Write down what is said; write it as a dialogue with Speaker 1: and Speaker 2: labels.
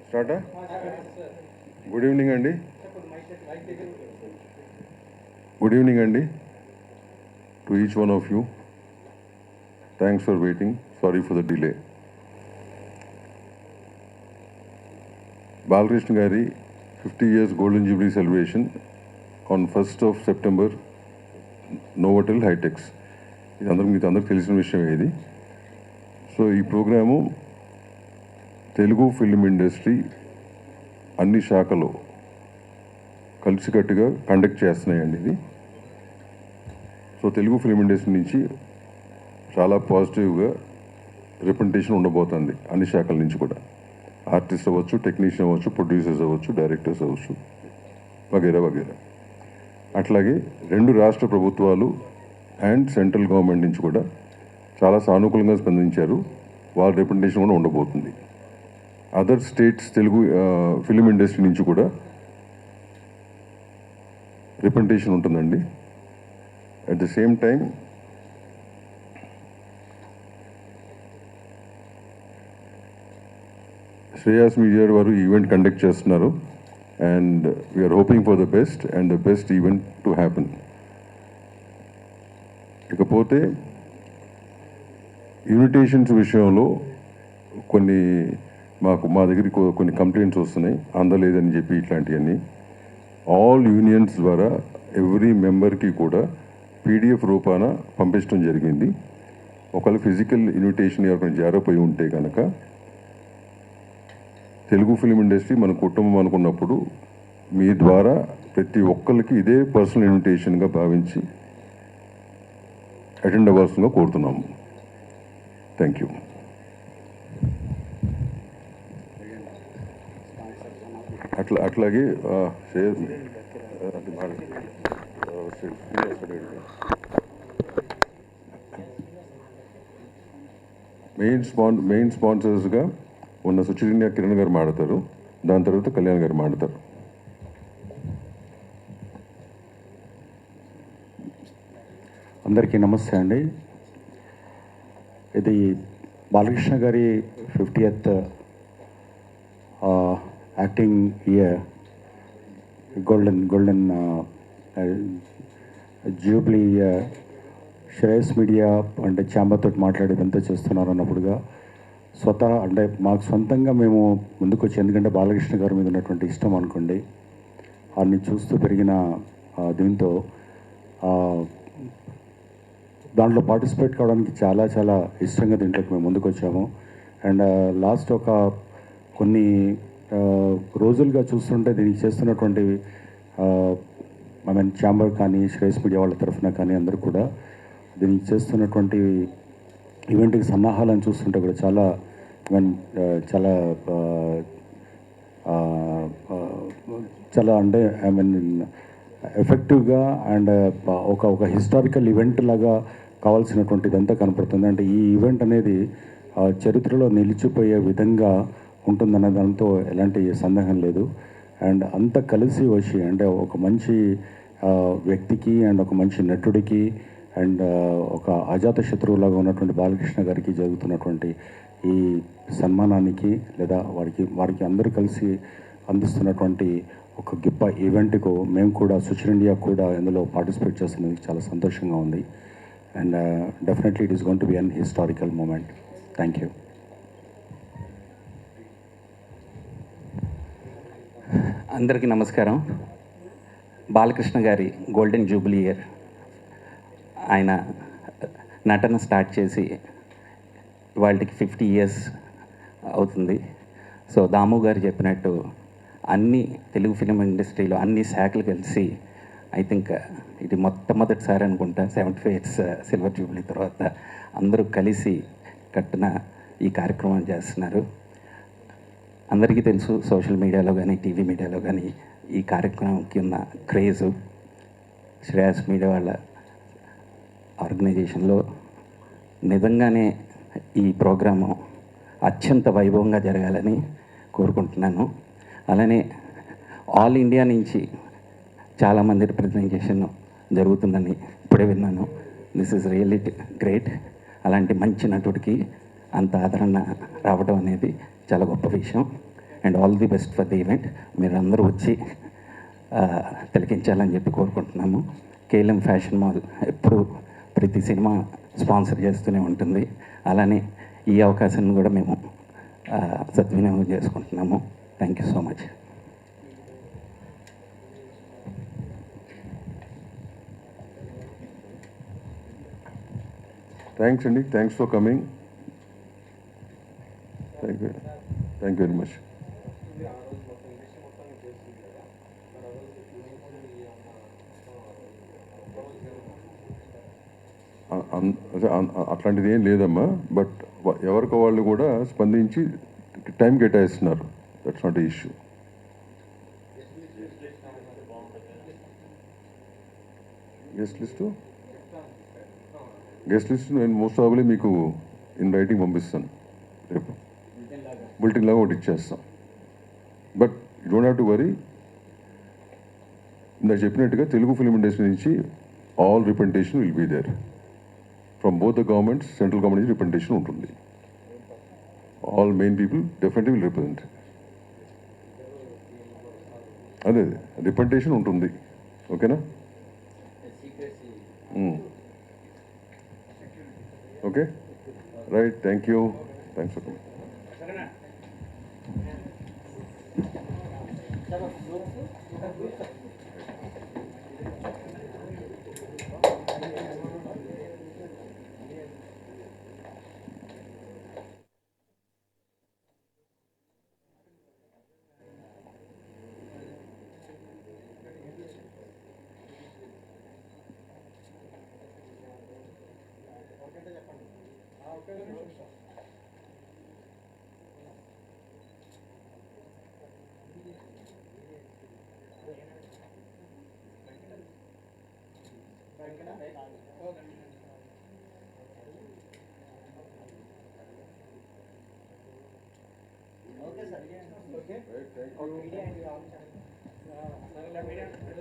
Speaker 1: స్టార్టా? Good evening అండి. Good evening అండి to each one of you. Thanks for waiting. Sorry for the delay. Balakrishna గారి 50 years golden Jubilee celebration on 1st of September, Novotel HITEX. ఇది అందరికి తెలిసిన విషయం ఇది. So ఈ ప్రోగ్రాము తెలుగు ఫిల్మ్ ఇండస్ట్రీ అన్ని శాఖలు కలిసికట్టుగా కండక్ట్ చేస్తున్నాయండి ఇది. సో తెలుగు ఫిల్మ్ ఇండస్ట్రీ నుంచి చాలా పాజిటివ్గా రిప్రజెంటేషన్ ఉండబోతుంది అన్ని శాఖల నుంచి కూడా. ఆర్టిస్ట్ అవ్వచ్చు, టెక్నీషియన్ అవ్వచ్చు, ప్రొడ్యూసర్స్ అవ్వచ్చు, డైరెక్టర్స్ అవ్వచ్చు, వగేరా వగేరా. అట్లాగే 2 రాష్ట్ర ప్రభుత్వాలు అండ్ సెంట్రల్ గవర్నమెంట్ నుంచి కూడా చాలా సానుకూలంగా స్పందించారు. వాళ్ళ రిప్రజెంటేషన్ కూడా ఉండబోతుంది. Other states Telugu film industry నుంచి కూడా రిప్రజెంటేషన్ ఉంటుందండి. At the same time Shreyas media వారు ఈవెంట్ కండక్ట్ చేస్తున్నారు. And we are hoping for the best and the best event to happen. ఇకపోతే ఇన్విటేషన్స్ విషయంలో మా దగ్గరికి కొన్ని కంప్లైంట్స్ వస్తున్నాయి, అందలేదని చెప్పి. ఇట్లాంటివన్నీ ఆల్ యూనియన్స్ ద్వారా ఎవ్రీ మెంబర్కి కూడా PDF రూపాన పంపించడం జరిగింది. ఒకవేళ ఫిజికల్ ఇన్విటేషన్ ఎవరికైనా జారిపోయి ఉంటే కనుక, తెలుగు ఫిలిం ఇండస్ట్రీ మన కుటుంబం అనుకున్నప్పుడు మీ ద్వారా ప్రతి ఒక్కరికి ఇదే పర్సనల్ ఇన్విటేషన్గా భావించి అటెండ్ అవ్వాల్సిందిగా కోరుతున్నాము. Thank you. అట్లాగే మెయిన్ స్పాన్సర్స్గా ఉన్న సుచిరిండియా కిరణ్ గారు మాడతారు. దాని తర్వాత కళ్యాణ్ గారు మాడతారు.
Speaker 2: అందరికీ నమస్తే అండి. ఇది బాలకృష్ణ గారి 50th acting year golden Jubilee year. Shreyas media అంటే ఛాంబర్తో మాట్లాడేదంతా చేస్తున్నారు అన్నప్పుడుగా అంటే మాకు సొంతంగా మేము ముందుకు వచ్చి, ఎందుకంటే బాలకృష్ణ గారి మీద ఉన్నటువంటి ఇష్టం అనుకోండి, వారిని చూస్తూ పెరిగిన దీంతో దాంట్లో పార్టిసిపేట్ కావడానికి చాలా చాలా ఇష్టంగా దీంట్లోకి మేము ముందుకు వచ్చాము. అండ్ లాస్ట్ ఒక కొన్ని రోజులుగా చూస్తుంటే దీనికి చేస్తున్నటువంటి ఛాంబర్ కానీ, శ్రేయస్ మీడియా వాళ్ళ తరఫున కానీ అందరూ కూడా దీనికి చేస్తున్నటువంటి ఈవెంట్కి సన్నాహాలను చూస్తుంటే కూడా చాలా చాలా అంటే ఎఫెక్టివ్గా అండ్ ఒక హిస్టారికల్ ఈవెంట్ లాగా కావాల్సినటువంటిదంతా కనపడుతుంది. అంటే ఈ ఈవెంట్ అనేది చరిత్రలో నిలిచిపోయే విధంగా ఉంటుందన్న దాంతో ఎలాంటి సందేహం లేదు. అండ్ అంతా కలిసి వచ్చి, అంటే ఒక మంచి వ్యక్తికి అండ్ ఒక మంచి నటుడికి అండ్ ఒక అజాత శత్రువులాగా ఉన్నటువంటి బాలకృష్ణ గారికి జరుగుతున్నటువంటి ఈ సన్మానానికి, లేదా వారికి అందరూ కలిసి అందిస్తున్నటువంటి ఒక గొప్ప ఈవెంట్కు మేము కూడా, సుచిరిండియా కూడా ఇందులో పార్టిసిపేట్ చేస్తున్నది చాలా సంతోషంగా ఉంది. And definitely it is going to be an historical moment. Thank you.
Speaker 3: అందరికీ నమస్కారం. బాలకృష్ణ గారి గోల్డెన్ జూబ్లీ ఇయర్, ఆయన నటన స్టార్ట్ చేసి వాళ్ళకి 50 years అవుతుంది. సో దాము గారు చెప్పినట్టు అన్ని తెలుగు ఫిలిం ఇండస్ట్రీలో అన్ని శాఖలు కలిసి, ఐ థింక్ ఇది మొట్టమొదటిసారి అనుకుంటా 75 years సిల్వర్ జూబ్లీ తర్వాత అందరూ కలిసి కట్టిన ఈ కార్యక్రమం చేస్తున్నారు. అందరికీ తెలుసు, సోషల్ మీడియాలో కానీ టీవీ మీడియాలో కానీ ఈ కార్యక్రమంకి ఉన్న క్రేజు. శ్రేయస్ మీడియా వాళ్ళ ఆర్గనైజేషన్లో నిజంగానే ఈ ప్రోగ్రాము అత్యంత వైభవంగా జరగాలని కోరుకుంటున్నాను. అలానే ఆల్ ఇండియా నుంచి చాలామంది రిప్రజెంటేషన్ జరుగుతుందని ఇప్పుడే విన్నాను. This is really great. అలాంటి మంచి నటుడికి అంత ఆదరణ రావడం అనేది చాలా గొప్ప విషయం. And all the best for the event. మీరు అందరూ వచ్చి తిలకించాలని చెప్పి కోరుకుంటున్నాము. కేఎల్ఎం ఫ్యాషన్ మాల్ ఎప్పుడు ప్రతి సినిమా స్పాన్సర్ చేస్తూనే ఉంటుంది. అలానే ఈ అవకాశాన్ని కూడా మేము సద్వినియోగం చేసుకుంటున్నాము. Thank you so much.
Speaker 1: Thanks అండి, thanks for coming. Thank you very much. అట్లాంటిది ఏం లేదమ్మా, బట్ ఎవరికి వాళ్ళు కూడా స్పందించి టైం కేటాయిస్తున్నారు. That's not a issue. Guest list నేను మోస్ట్ ప్రాబబ్లీ మీకు ఇన్ రైటింగ్ పంపిస్తాను. రేపు బులెటిన్ లాగా ఒకటి ఇచ్చేస్తాం. But you don't have to worry. ఇందాక చెప్పినట్టుగా తెలుగు ఫిల్మ్ ఇండస్ట్రీ నుంచి all representation will be there. From both the governments, central government నుంచి రిప్రజెంటేషన్ ఉంటుంది. All main people definitely will represent. అదే రిప్రజెంటేషన్ ఉంటుంది. ఓకేనా? Okay, right. Thank you. Thanks for coming.
Speaker 4: Okay, sir. Okay. Right, thank you.